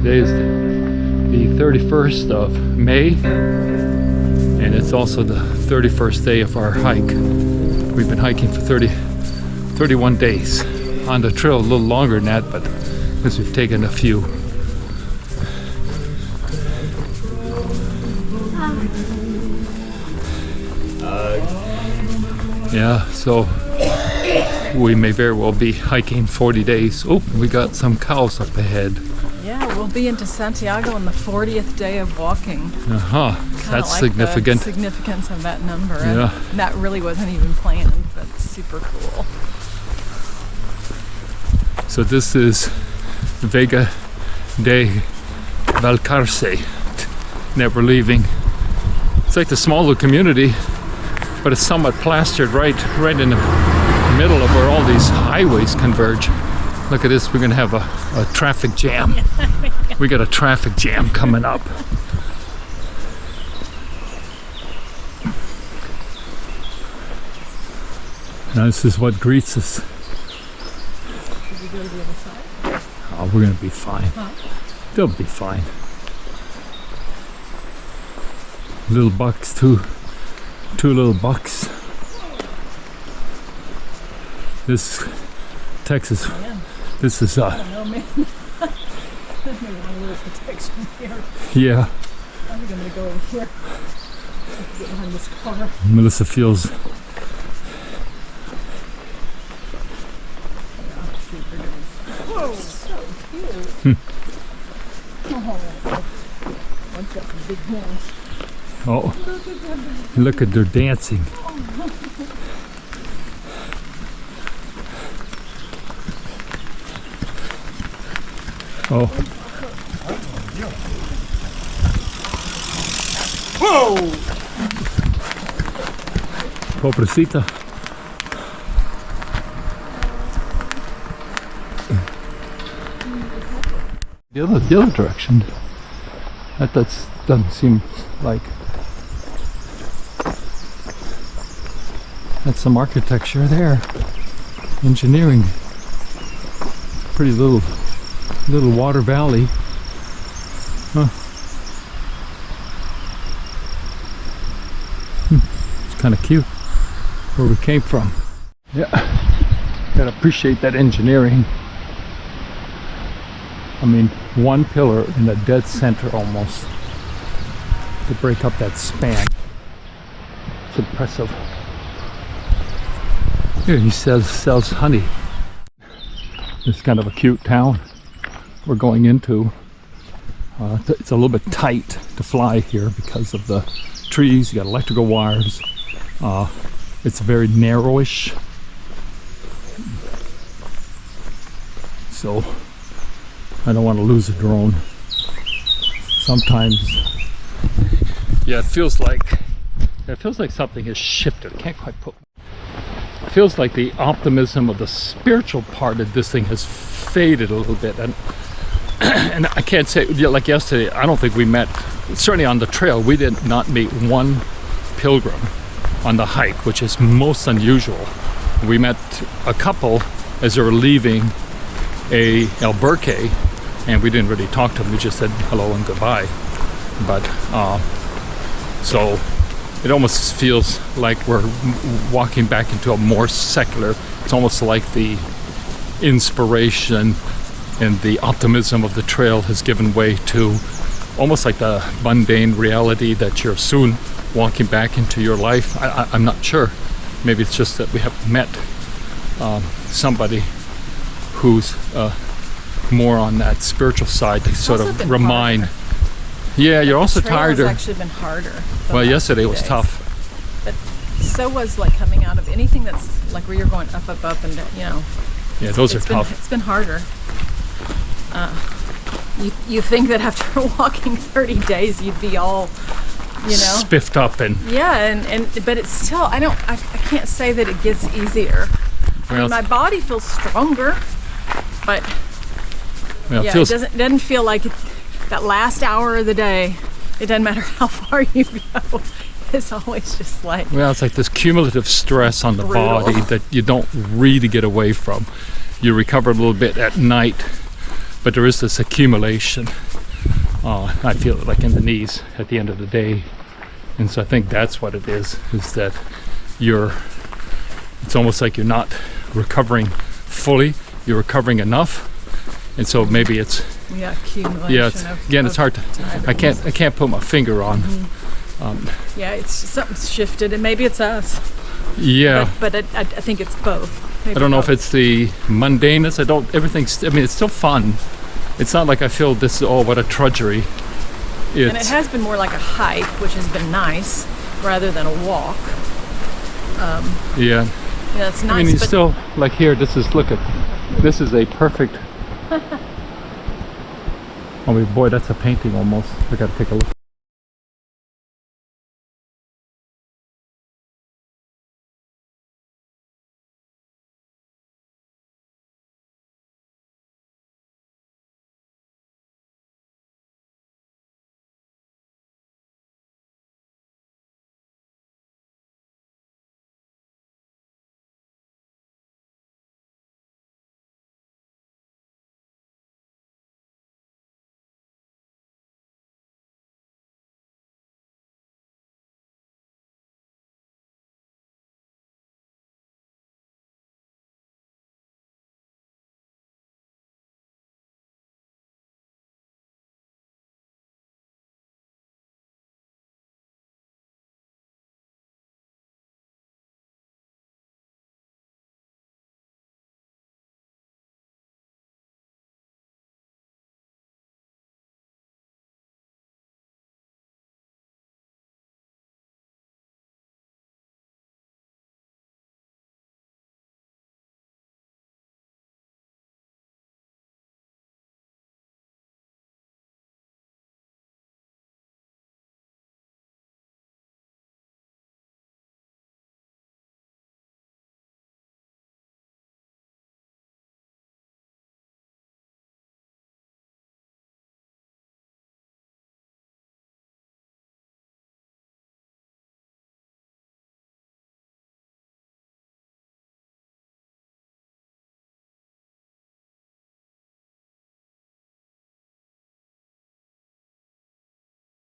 Today is the 31st of May, and it's also the 31st day of our hike. We've been hiking for 31 days. On the trail a little longer than that, but because we've taken a few. Yeah, so we may very well be hiking 40 days. Oh, we got some cows up ahead. Yeah, we'll be into Santiago on the 40th day of walking. That's like significant. The significance of that number. Yeah. And that really wasn't even planned, but super cool. So this is Vega de Valcarce that we're leaving. It's like the small little community, but it's somewhat plastered right in the middle of where all these highways converge. Look at this, we're gonna have a traffic jam. We got a traffic jam coming up. Now this is what greets us. Should we go to the other side? Oh, we're gonna be fine. Huh? They'll be fine. Little bucks, two little bucks. This Texas. Man. This is I don't know, man. Maybe want a little protection here. yeah. I think I'm gonna go over here. Get behind this car. Melissa feels Whoa, so cute. Oh, one's got some big horns. oh, look at their dancing. Oh. Whoa! Pobrecita. The other direction. That doesn't seem like. That's some architecture there. Engineering. Pretty little water valley. Huh. It's kind of cute where we came from. Yeah, gotta appreciate that engineering. I mean, one pillar in the dead center almost to break up that span. It's impressive. Here he sells honey. It's kind of a cute town we're going into. It's a little bit tight to fly here because of the trees. You got electrical wires. It's very narrowish, so I don't want to lose a drone. Sometimes, yeah, it feels like something has shifted. I can't quite put. It feels like the optimism of the spiritual part of this thing has faded a little bit, and I can't say, like yesterday, I don't think we met, certainly on the trail, we did not meet one pilgrim on the hike, which is most unusual. We met a couple as they were leaving Albuquerque, and we didn't really talk to them. We just said hello and goodbye. But so it almost feels like we're walking back into a more secular. It's almost like the inspiration and the optimism of the trail has given way to almost like the mundane reality that you're soon walking back into your life. I'm not sure. Maybe it's just that we have met somebody who's more on that spiritual side to sort of remind. Harder. Yeah, you're also tired. It's actually been harder. Well, yesterday was tough. But so was like coming out of anything that's like where you're going up, and you know. Yeah, those are tough. It's been harder. You think that after walking 30 days you'd be all, you know, spiffed up and but it's still, I can't say that it gets easier. I mean, my body feels stronger, but well, yeah, it doesn't feel like that last hour of the day. It doesn't matter how far you go. It's always just like, well, it's like this cumulative stress on the body that you don't really get away from. You recover a little bit at night, but there is this accumulation. I feel it like in the knees at the end of the day. And so I think that's what it is that it's almost like you're not recovering fully, you're recovering enough. And so maybe it's accumulation again, it's hard to, I can't put my finger on. It's something's shifted, and maybe it's us. But I think it's both. Maybe I don't know if it's the mundaneness. It's still fun. It's not like I feel this is what a trudgery. And it has been more like a hike, which has been nice, rather than a walk. It's nice. I mean, it's still like here. This is a perfect. Oh boy, that's a painting almost. I gotta take a look.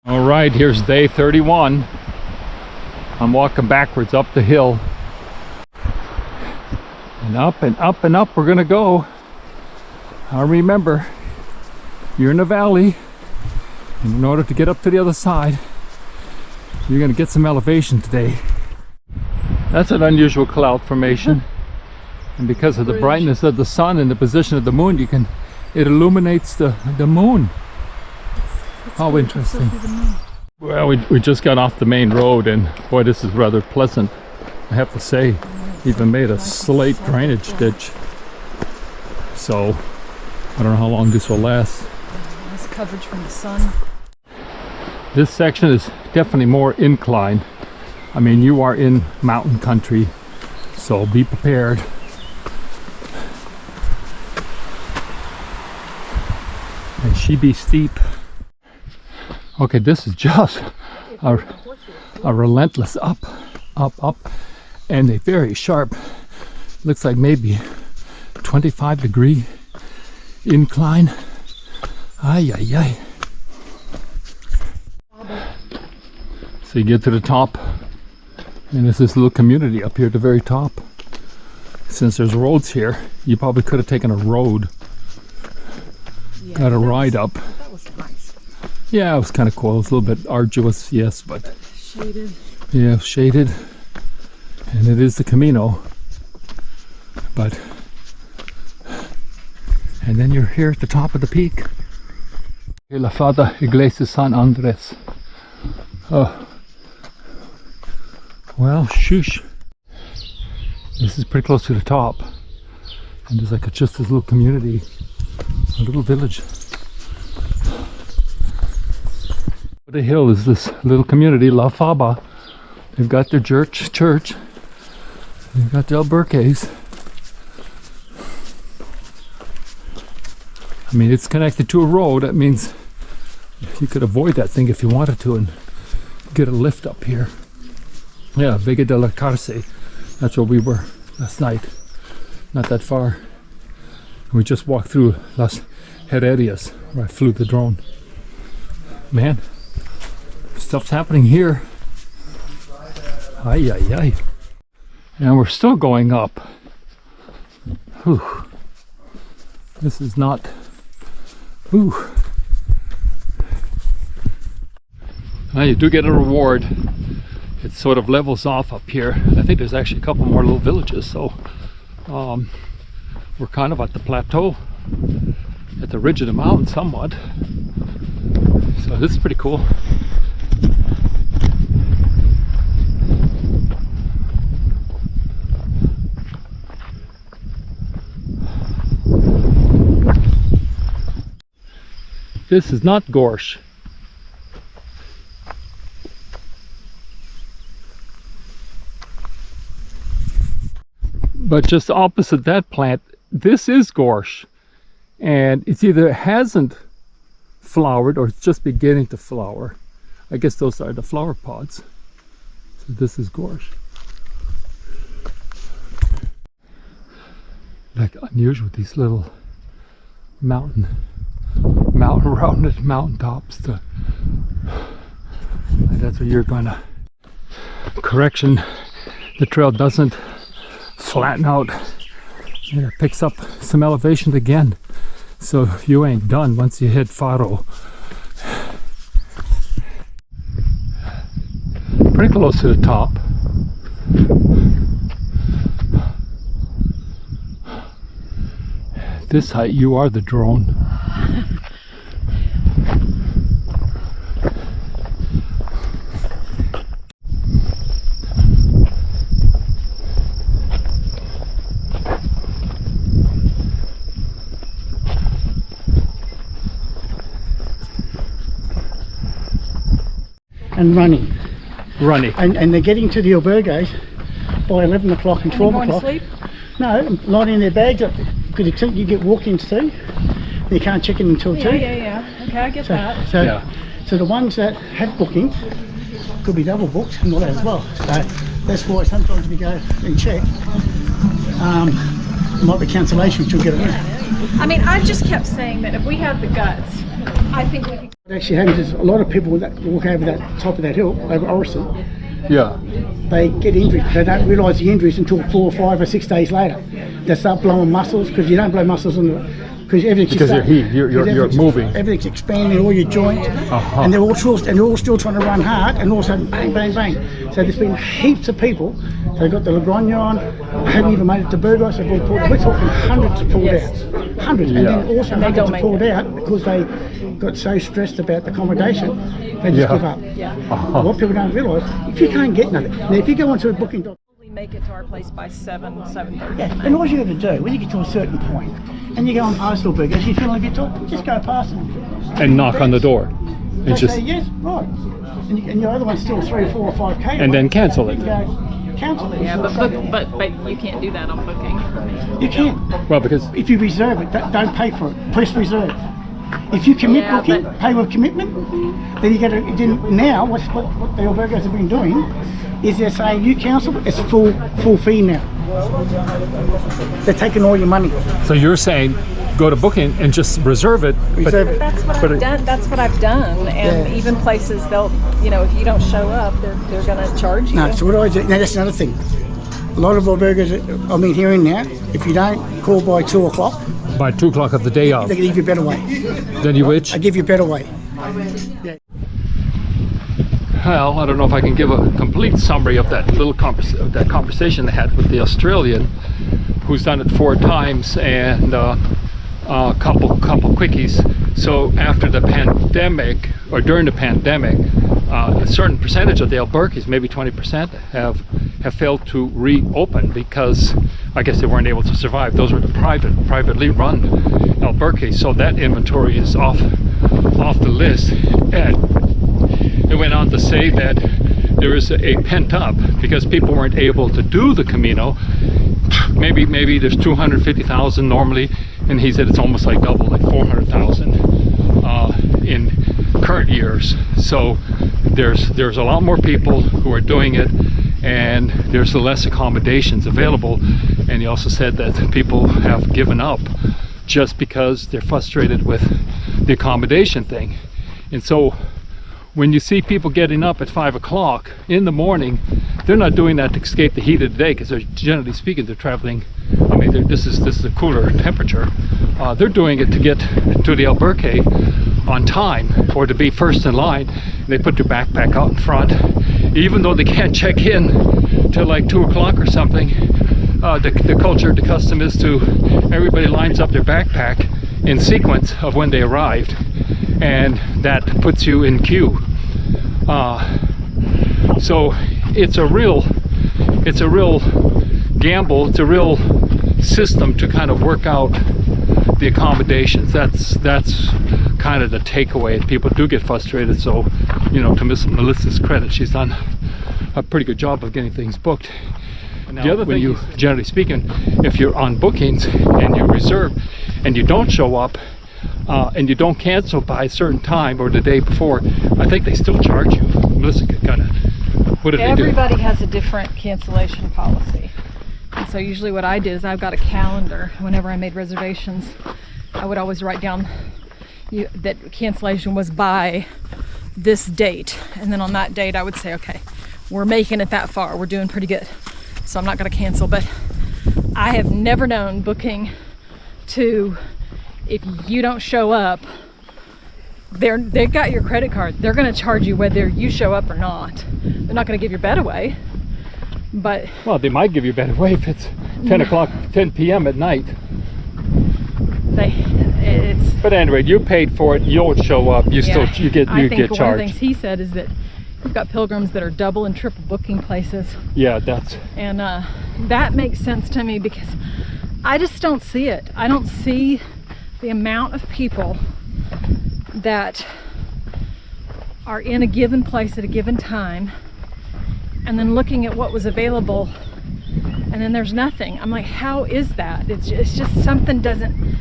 All right, here's day 31. I'm walking backwards up the hill. And up and up and up we're gonna go. Now remember, you're in the valley, and in order to get up to the other side, you're gonna get some elevation today. That's an unusual cloud formation. And because of the brightness of the sun and the position of the moon, it illuminates the moon. How interesting. Well, we just got off the main road, and boy, this is rather pleasant, I have to say. Even made a slate drainage ditch. So I don't know how long this will last. Nice coverage from the sun. This section is definitely more inclined. I mean, you are in mountain country, so be prepared. And she be steep. Okay, this is just a relentless up, and a very sharp, looks like maybe 25-degree incline. Ay, ay, ay. So you get to the top, and there's this little community up here at the very top. Since there's roads here, you probably could have taken a road. Yeah, got a ride up. That was nice. Yeah, it was kind of cool. It was a little bit arduous, yes, but shaded. Yeah, shaded, and it is the Camino. But and then you're here at the top of the peak. La Fada Iglesia San Andres. Oh, well, shush. This is pretty close to the top, and there's like just this little community, a little village. The hill is this little community, La Faba. They've got their church. They've got the alberques. I mean, it's connected to a road. That means you could avoid that thing if you wanted to and get a lift up here. Yeah, Vega de la Valcarce. That's where we were last night. Not that far. We just walked through Las Herrerias, where I flew the drone. man. Stuff's happening here. Ay, ay, ay. And we're still going up. Whew. This is not... Whew. Well, you do get a reward. It sort of levels off up here. I think there's actually a couple more little villages, so we're kind of at the plateau, at the ridge of the mountain somewhat. So this is pretty cool. This is not gorse. But just opposite that plant, this is gorse. And it's either hasn't flowered or it's just beginning to flower. I guess those are the flower pods. So this is gorse. Like unusual, these little rounded mountain tops. That's where you're gonna. Correction, the trail doesn't flatten out. It picks up some elevation again. So you ain't done once you hit Faro. Pretty close to the top. This height, you are the drone. And running. And they're getting to the albergues by 11 o'clock and 12 o'clock. Going to sleep? No, lining their bags up. Because you get walk-ins too. You can't check in until 2. Yeah. Okay, I get that. So the ones that have bookings could be double booked and all that as well. So that's why sometimes we go and check. Might be cancellation, which will get it in. I mean, I've just kept saying that if we had the guts, I think we could. What actually happens is a lot of people that walk over that top of that hill, over Orison, they get injured. They don't realise the injuries until 4 or 5 or 6 days later. They start blowing muscles, because you don't blow muscles on the... Because you're moving. Everything's expanding, all your joints, and they're all still trying to run hard, and all of a sudden, bang, bang, bang. So there's been heaps of people. So they got the Logroño on, haven't even made it to Burgos. We're talking hundreds pulled out, hundreds, and then also hundreds pulled out because they got so stressed about the accommodation, they just give up. What people don't realise, if you can't get nothing, now if you go onto a booking.com, make it to our place by 7:30. Yeah, and all you got to do when you get to a certain point, and you go on past Burgos, you feel a bit tall, just go past them and knock on the door. And they just say yes, right, and your other one's still 3, 4 or 5k. And then cancel it. Cancel it. Yeah, but you can't do that on booking. You can't. Well, because if you reserve it, don't pay for it. Press reserve. If you commit booking, pay with commitment, then you get a. Then now, what the albergos have been doing is they're saying you cancel, it's full fee now. They're taking all your money. So you're saying go to booking and just reserve it. Reserve it. That's what I've done. That's what I've done. And even places, they'll, if you don't show up, they're going to charge you. No, so what do I do? Now that's another thing. A lot of albergos, here and now, if you don't call by 2 o'clock. By 2 o'clock of the day off. They give you a better way. Then you which? I give you a better way. Yeah. Well, I don't know if I can give a complete summary of that little conversation they had with the Australian, who's done it 4 times, and a couple quickies. So after the pandemic, or during the pandemic, a certain percentage of the albergues, maybe 20%, have failed to reopen because I guess they weren't able to survive. Those were the privately run albergues. So that inventory is off the list. And it went on to say that there is a pent up because people weren't able to do the Camino. Maybe there's 250,000 normally, and he said it's almost like double, like 400,000 in current years. So there's a lot more people who are doing it, and there's less accommodations available. And he also said that people have given up just because they're frustrated with the accommodation thing. And so when you see people getting up at 5 o'clock in the morning, they're not doing that to escape the heat of the day, because they're, generally speaking, they're traveling. I mean, this is a cooler temperature. They're doing it to get to the Albuquerque on time, or to be first in line. They put their backpack out in front, even though they can't check in till like 2 o'clock or something. The culture, the custom is to, everybody lines up their backpack in sequence of when they arrived, and that puts you in queue. So it's a real gamble. It's a real system to kind of work out the accommodations. That's kind of the takeaway, and people do get frustrated. So, you know, to Miss Melissa's credit, she's done a pretty good job of getting things booked. Now, the other thing, you, generally speaking, if you're on bookings and you reserve and you don't show up, and you don't cancel by a certain time or the day before, I think they still charge you. Melissa could kind of, what do they do? Everybody has a different cancellation policy. And so usually what I did is I've got a calendar. Whenever I made reservations, I would always write down that cancellation was by this date. And then on that date, I would say, okay, we're making it that far. We're doing pretty good. So I'm not going to cancel. But I have never known booking to, if you don't show up, they've got your credit card. They're going to charge you whether you show up or not. They're not going to give your bed away. But well, they might give your bed away if it's 10 p.m. at night. But anyway, you paid for it. You don't show up. You still you get charged. One of the things he said is that you've got pilgrims that are double and triple booking places. Yeah, that's. And that makes sense to me, because I just don't see it. I don't see the amount of people that are in a given place at a given time, and then looking at what was available, and then there's nothing. I'm like, how is that? It's just something doesn't.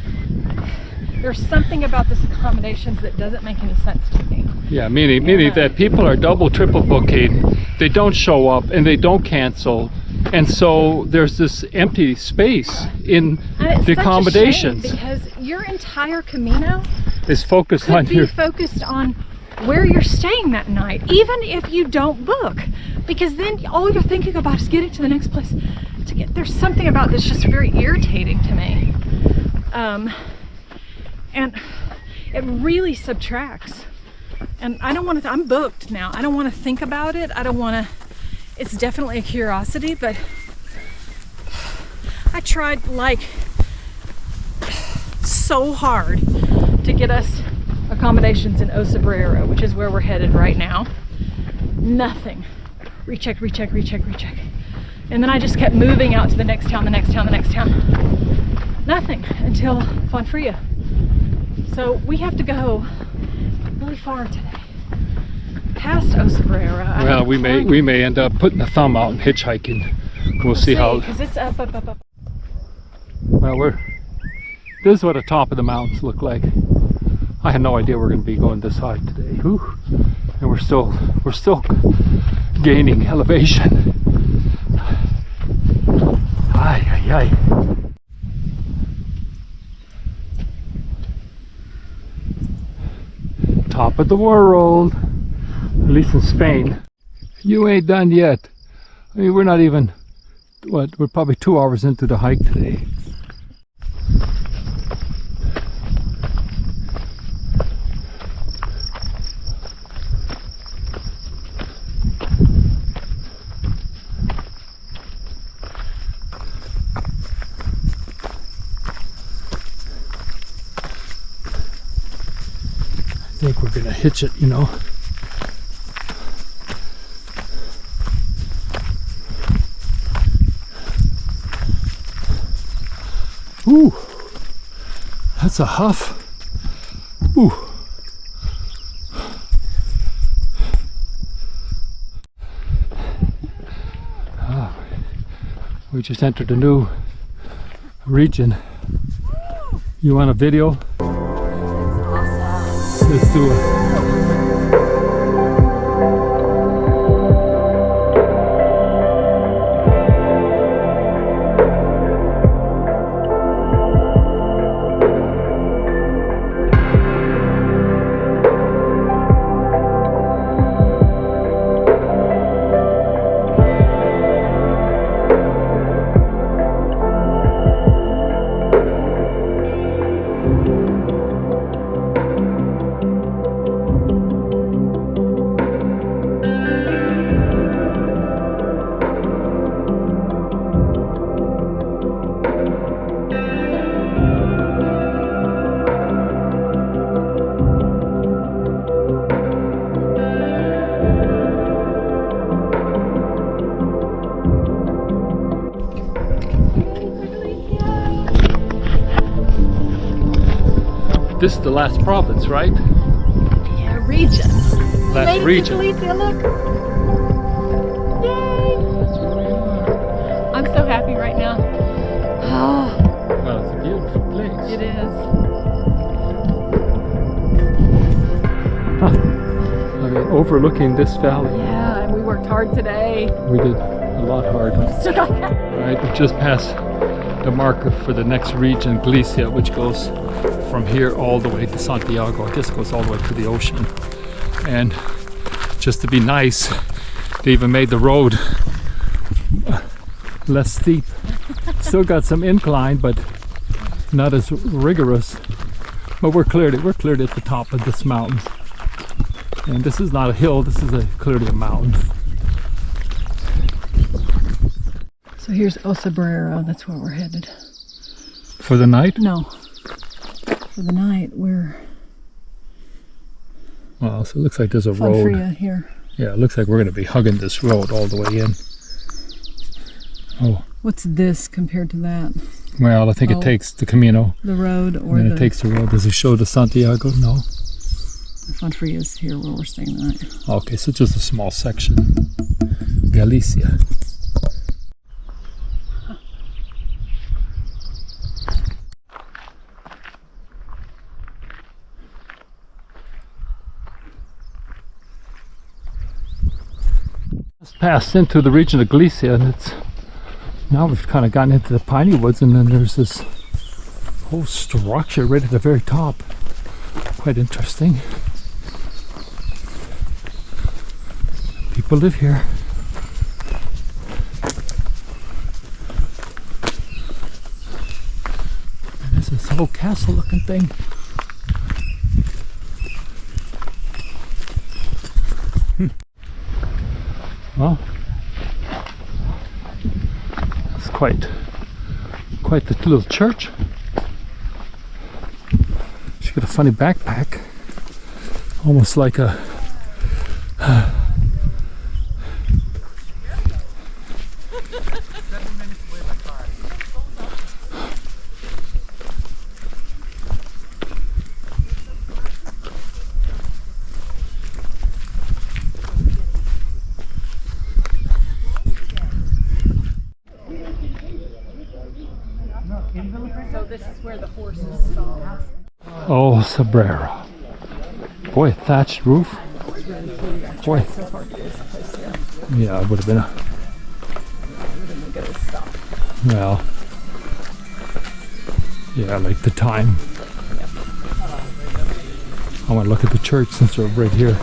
There's something about this accommodations that doesn't make any sense to me. Yeah, meaning that people are double, triple booking. They don't show up and they don't cancel, and so there's this empty space in the accommodations. Because your entire Camino is focused on focused on where you're staying that night, even if you don't book, because then all you're thinking about is getting to the next place to get. There's something about this just very irritating to me, and it really subtracts. And I don't want to. I'm booked now. I don't want to think about it. I don't want to. It's definitely a curiosity, but I tried like so hard to get us accommodations in Osabrero, which is where we're headed right now. Nothing. Recheck. And then I just kept moving out to the next town, the next town, the next town. Nothing until Fonfria. So we have to go really far today, past Osabrero. Well, we may end up putting the thumb out and hitchhiking. We'll see how. Because it's up. Well, this is what the top of the mountains look like. I had no idea we're going to be going this high today. Whew. And we're still gaining elevation. Ay. Top of the world, at least in Spain. You ain't done yet. I mean, we're not even, we're probably 2 hours into the hike today. I think we're gonna hitch it, you know. Ooh, that's a huff. Ooh. We just entered a new region. You want a video? Let's do it. This is the last province, right? Yeah, region. Last Made it region. to Galicia, look. Yay! That's where we are. I'm so happy right now. Oh, Well, it's a beautiful place. it is. I mean, overlooking this valley. Yeah, and we worked hard today. We did a lot hard. Right, we just passed the marker for the next region, Galicia, which goes from here all the way to Santiago. This goes all the way to the ocean. And just to be nice, they even made the road less steep. Still got some incline, but not as rigorous. But we're clearly at the top of this mountain. And this is not a hill, this is clearly a mountain. So here's Osabrero, that's where we're headed. For the night? No, for the night we're Wow, so it looks like there's a road. Fonfria here. Yeah, it looks like we're going to be hugging this road all the way in. Oh, What's this compared to that? well, I think it takes the Camino, The road or and then the it takes the road. Does it show the Santiago? No. Fonfria is here where we're staying tonight. Okay, so just a small section. Galicia. Just passed into the region of Galicia, and now we've kind of gotten into the piney woods, and then there's this whole structure right at the very top. Quite interesting. People live here. And there's this whole castle looking thing. Well, it's quite the little church. She's got a funny backpack, almost like a So this is where the horses stop. Oh, Sombrero. Boy, thatched roof. Boy. So hard to get this place here. Yeah, it would have been a. Then we go to stop. Well. Yeah, like the time. I want to look at the church since we're right here.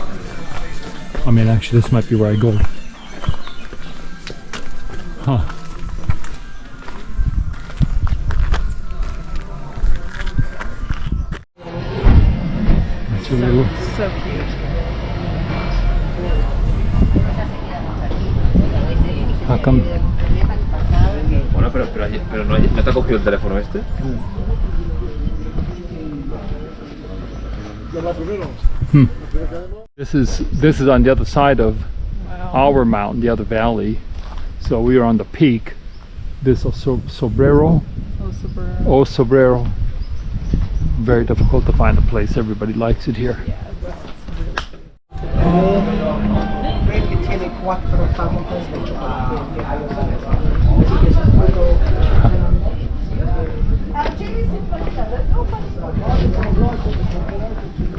I mean, actually, this might be where I go. Huh. So cute. How come? Bueno, pero no te ha cogido el teléfono este. This is on the other side of our mountain, the other valley. So we are on the peak. This is Sombrero. Oh, Sombrero. Very difficult to find a place. Everybody likes it here.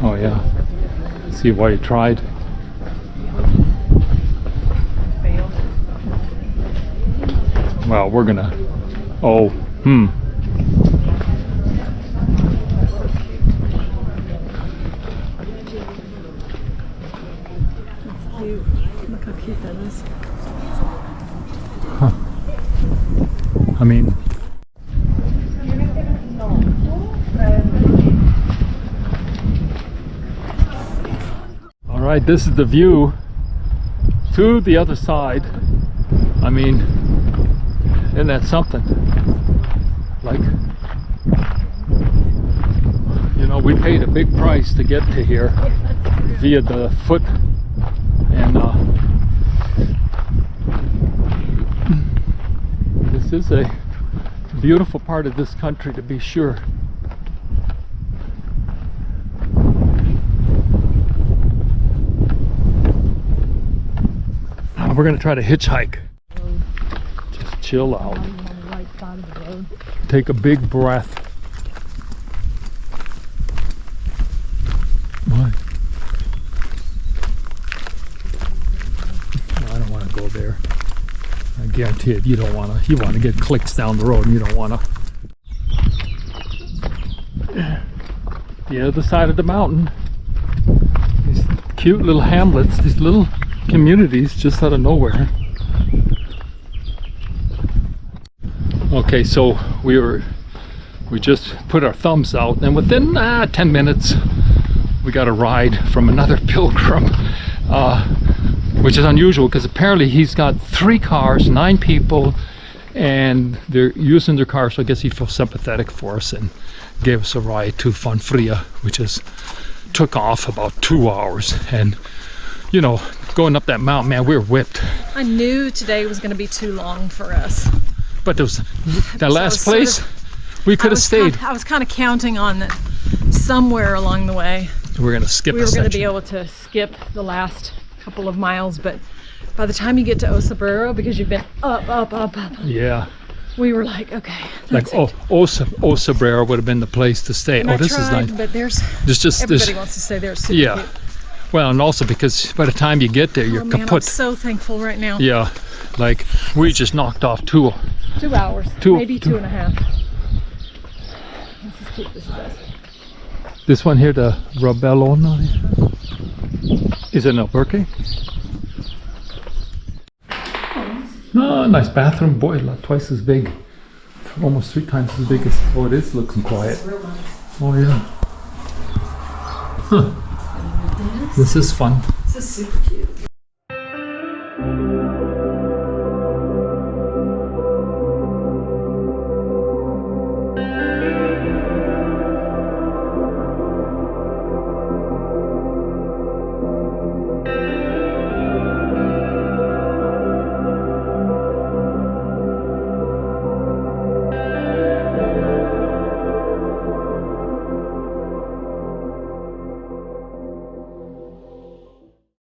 Oh yeah. See why you tried. Well, we're gonna. Oh, Look how cute that is. I mean. All right, this is the view to the other side. I mean, isn't that something? Like, you know, we paid a big price to get to here via the foot, and this is a beautiful part of this country, to be sure. We're gonna try to hitchhike. Just chill out. Take a big breath. What? No, I don't want to go there. I guarantee it. You don't want to. You want to get clicks down the road, and you don't want to. The other side of the mountain. These cute little hamlets. These little communities just out of nowhere. Okay, so we just put our thumbs out, and within 10 minutes we got a ride from another pilgrim, which is unusual because apparently he's got 3 cars, 9 people, and they're using their car, so I guess he feels sympathetic for us and gave us a ride to Fonfria, which took off about 2 hours. And you know, going up that mountain, man, we were whipped. I knew today was going to be too long for us. But there was that last place, we could have stayed. I was kind of counting on that somewhere along the way. We're going to skip. We were going to be able to skip the last couple of miles, but by the time you get to Osabrero, because you've been up. Yeah. We were like, okay. Like, Osabrero would have been the place to stay. And this is nice. But Everybody wants to stay there. It's super cute. Well, and also because by the time you get there, you're kaput. I'm so thankful right now. Yeah, like we just knocked off 2 hours, maybe 2.5. Let's just keep this best. This one here, the Rabellona, is it an Albuquerque? Oh, nice bathroom, boy, like twice as big, almost 3 times as big as. Oh, it is looking quiet. Oh yeah. Huh. This is fun. This is super cute.